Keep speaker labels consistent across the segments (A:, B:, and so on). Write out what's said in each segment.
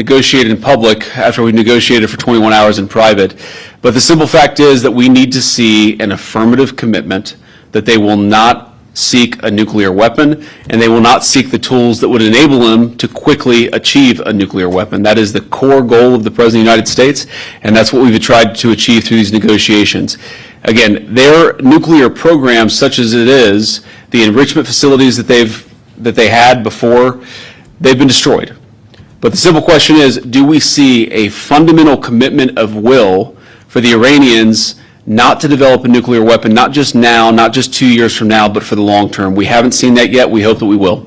A: negotiate in public after we negotiated for 21 hours in private. But the simple fact is that we need to see an affirmative commitment that they will not seek a nuclear weapon, and they will not seek the tools that would enable them to quickly achieve a nuclear weapon. That is the core goal of the President of the United States, and that's what we've tried to achieve through these negotiations. Again, their nuclear program, such as it is, the enrichment facilities that they had before, they've been destroyed. But the simple question is, do we see a fundamental commitment of will for the Iranians not to develop a nuclear weapon, not just now, not just 2 years from now, but for the long term? We haven't seen that yet. We hope that we will.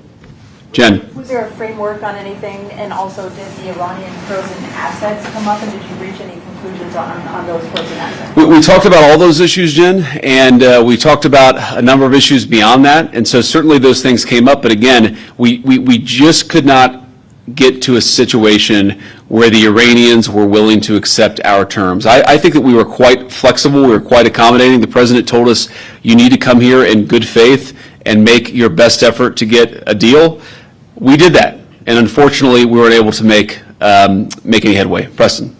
A: Jen.
B: Was there a framework on anything? And also, did the Iranian frozen assets come up, and did you reach any conclusions on those frozen assets?
A: We talked about all those issues, Jen, and we talked about a number of issues beyond that. And so certainly those things came up. But again, we just could not get to a situation where the Iranians were willing to accept our terms. I think that we were quite flexible, we were quite accommodating. The President told us, you need to come here in good faith and make your best effort to get a deal. We did that, and unfortunately we weren't able to make any headway. Preston.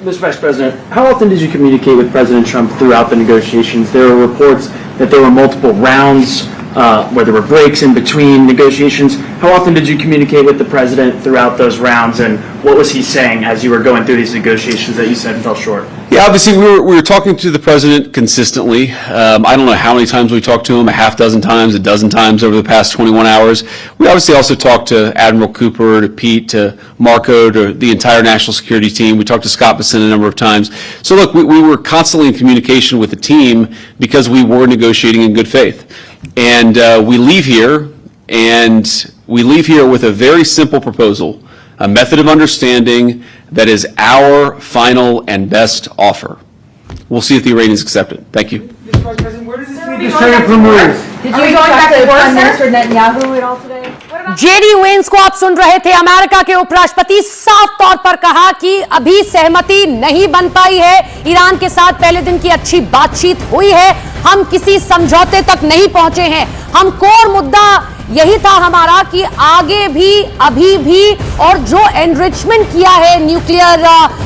C: Mr. Vice President, how often did you communicate with President Trump throughout the negotiations? There were reports that there were multiple rounds where there were breaks in between negotiations. How often did you communicate with the president throughout those rounds, and what was he saying as you were going through these negotiations that you said fell short?
A: Yeah, obviously we were talking to the president consistently. I don't know how many times we talked to him, a half dozen times, a dozen times over the past 21 hours. We obviously also talked to Admiral Cooper, to Pete, to Marco, to the entire national security team. We talked to Scott Bessent a number of times. So look, we were constantly in communication with the team because we were negotiating in good faith. And we leave here with a very simple proposal, a method of understanding that is our final and best offer. We'll see if the Iranians accept it. Thank you.
D: Mr. Vice President, where does this leave
B: Did
D: the
B: you
D: Senate?
B: talk to Prime Minister Netanyahu at all today?
E: JD Vance को आप सुन रहे थे। America के उपराष्ट्रपति साफ तौर पर कहा कि अभी सहमति नहीं बन पाई है। ईरान के साथ पहले दिन की अच्छी बातचीत हुई है, हम किसी समझौते तक नहीं पहुंचे हैं। हम कोर मुद्दा यही था हमारा कि आगे भी, अभी भी, और जो एनरिचमेंट किया है न्यूक्लियर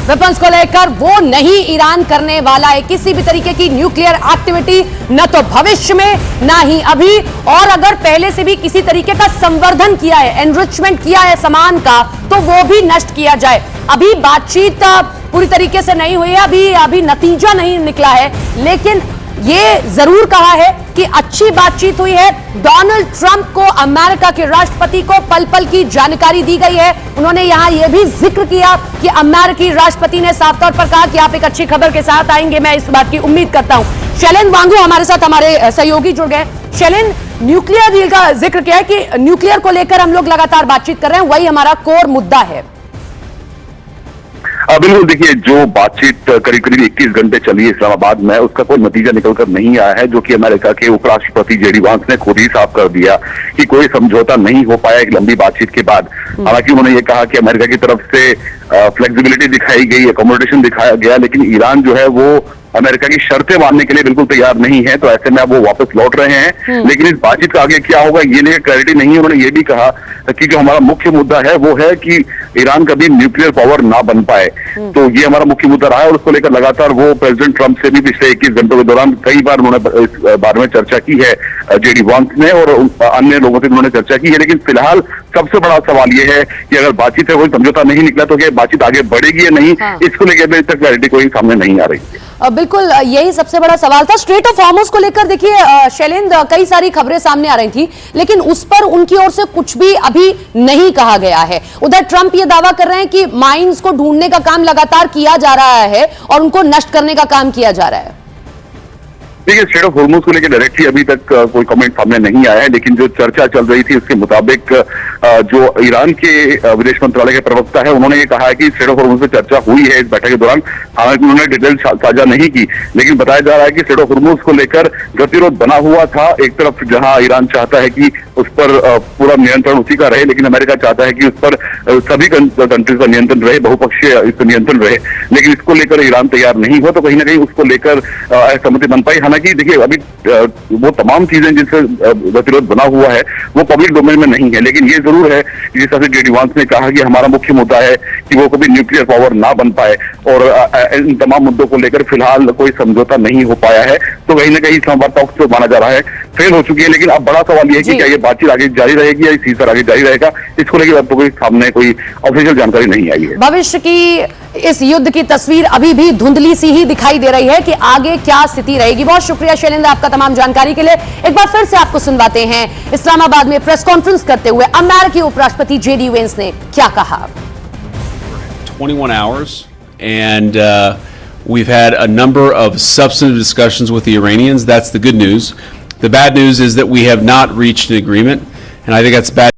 E: वेपन्स को लेकर, वो नहीं ईरान करने वाला है। किसी भी तरीके की न्यूक्लियर एक्टिविटी न तो भविष्य में, ना ही अभी, और अगर पहले से भी किसी तरीके का संवर्धन किया है, एनरिचमेंट किया है सामान का, तो वो भी नष्ट किया जाए। अभी बातचीत पूरी तरीके से नहीं हुई है, अभी नतीजा नहीं निकला है, लेकिन ये जरूर कहा है कि अच्छी बातचीत हुई है। डोनाल्ड ट्रंप को, अमेरिका के राष्ट्रपति को, पल पल की जानकारी दी गई है। उन्होंने यहां यह भी जिक्र किया कि अमेरिकी राष्ट्रपति ने साफ तौर पर कहा कि आप एक अच्छी खबर के साथ आएंगे। मैं इस बात की उम्मीद करता हूं। शैलेंद्र वांगू हमारे साथ, हमारे सहयोगी जुड़ गए। शैलेंद्र, न्यूक्लियर डील का जिक्र किया है कि न्यूक्लियर को लेकर हम लोग लगातार बातचीत कर रहे हैं, वही हमारा कोर मुद्दा है।
F: बिल्कुल, देखिए, जो बातचीत करीब करीब 21 घंटे चली इस्लामाबाद में, उसका कोई नतीजा निकलकर नहीं आया है, जो कि अमेरिका के उपराष्ट्रपति जेडी वांस ने खुद ही साफ कर दिया कि कोई समझौता नहीं हो पाया एक लंबी बातचीत के बाद। हालांकि उन्होंने ये कहा कि अमेरिका की तरफ से फ्लेक्सिबिलिटी दिखाई गई, अकोमोडेशन दिखाया गया, लेकिन ईरान जो है वो अमेरिका की शर्तें मानने के लिए बिल्कुल तैयार नहीं है। तो ऐसे में अब वो वापस लौट रहे हैं, लेकिन इस बातचीत का आगे क्या होगा ये लेकर क्लैरिटी नहीं है। उन्होंने ये भी कहा कि जो हमारा मुख्य मुद्दा है वो है कि ईरान कभी न्यूक्लियर पावर ना बन पाए, तो ये हमारा मुख्य मुद्दा रहा है। और उसको लेकर लगातार वो प्रेसिडेंट ट्रंप से भी पिछले 21 घंटों के दौरान कई बार उन्होंने इस बारे में चर्चा की है, जेडी वांस ने, और अन्य लोगों से उन्होंने चर्चा की है। लेकिन फिलहाल सबसे बड़ा सवाल ये है कि अगर बातचीत से कोई समझौता नहीं निकला तो क्या बातचीत आगे बढ़ेगी या नहीं, इसको लेकर अभी तक क्लैरिटी कोई सामने नहीं आ रही है।
E: बिल्कुल, यही सबसे बड़ा सवाल था। स्ट्रेट ऑफ हॉर्मुज़ को लेकर देखिए शैलेंद्र, कई सारी खबरें सामने आ रही थी, लेकिन उस पर उनकी ओर से कुछ भी अभी नहीं कहा गया है। उधर ट्रंप ये दावा कर रहे हैं कि माइंस को ढूंढने का काम लगातार किया जा रहा है और उनको नष्ट करने का काम किया जा रहा है।
F: देखिए, स्ट्रेट ऑफ हॉर्मुज़ को लेकर डायरेक्टली अभी तक कोई कमेंट सामने नहीं आया है, लेकिन जो चर्चा चल रही थी उसके मुताबिक जो ईरान के विदेश मंत्रालय के प्रवक्ता है, उन्होंने ये कहा है कि स्ट्रेट ऑफ हॉर्मुज़ पे चर्चा हुई है इस बैठक के दौरान। हालांकि उन्होंने डिटेल साझा नहीं की, लेकिन बताया जा रहा है कि स्ट्रेट ऑफ हॉर्मुज़ को लेकर गतिरोध बना हुआ था। एक तरफ जहां ईरान चाहता है कि उस पर पूरा नियंत्रण उसी का रहे, लेकिन अमेरिका चाहता है कि उस पर सभी कंट्रीज का नियंत्रण रहे, बहुपक्षीय नियंत्रण रहे, लेकिन इसको लेकर ईरान तैयार नहीं हो, तो कहीं ना कहीं उसको लेकर सहमति बन पाई। हालांकि देखिए, अभी वो तमाम चीजें जिनसे गतिरोध बना हुआ है वो पब्लिक डोमेन में नहीं है, लेकिन ये जरूर जरूर है कि जिस तरह से जेडी वांस ने कहा कि हमारा मुख्य मुद्दा है कि वो कभी न्यूक्लियर पावर ना बन पाए, और इन तमाम मुद्दों को लेकर फिलहाल कोई समझौता नहीं हो पाया है। तो कहीं ना कहीं इस्लामाबाद टॉक्स जो माना जा रहा है फेल हो चुकी है। लेकिन अब बड़ा सवाल यह है कि क्या ये बातचीत आगे जारी रहेगी या इस चीज पर आगे जारी रहेगा, इसको लेकर अब तो कोई सामने कोई ऑफिशियल जानकारी नहीं आई है।
E: भविष्य की इस युद्ध की तस्वीर अभी भी धुंधली सी ही दिखाई दे रही है कि आगे क्या स्थिति रहेगी। बहुत शुक्रिया शैलेंद्र आपका तमाम जानकारी के लिए। एक बार फिर से आपको सुनवाते हैं इस्लामाबाद में प्रेस कॉन्फ्रेंस करते हुए अमेरिकी उपराष्ट्रपति जेडी वेंस ने क्या कहा।
A: 21 hours, and we've had a number of substantive discussions with the Iranians. That's the good news. The bad news is that we have not reached an agreement, and I think that's bad.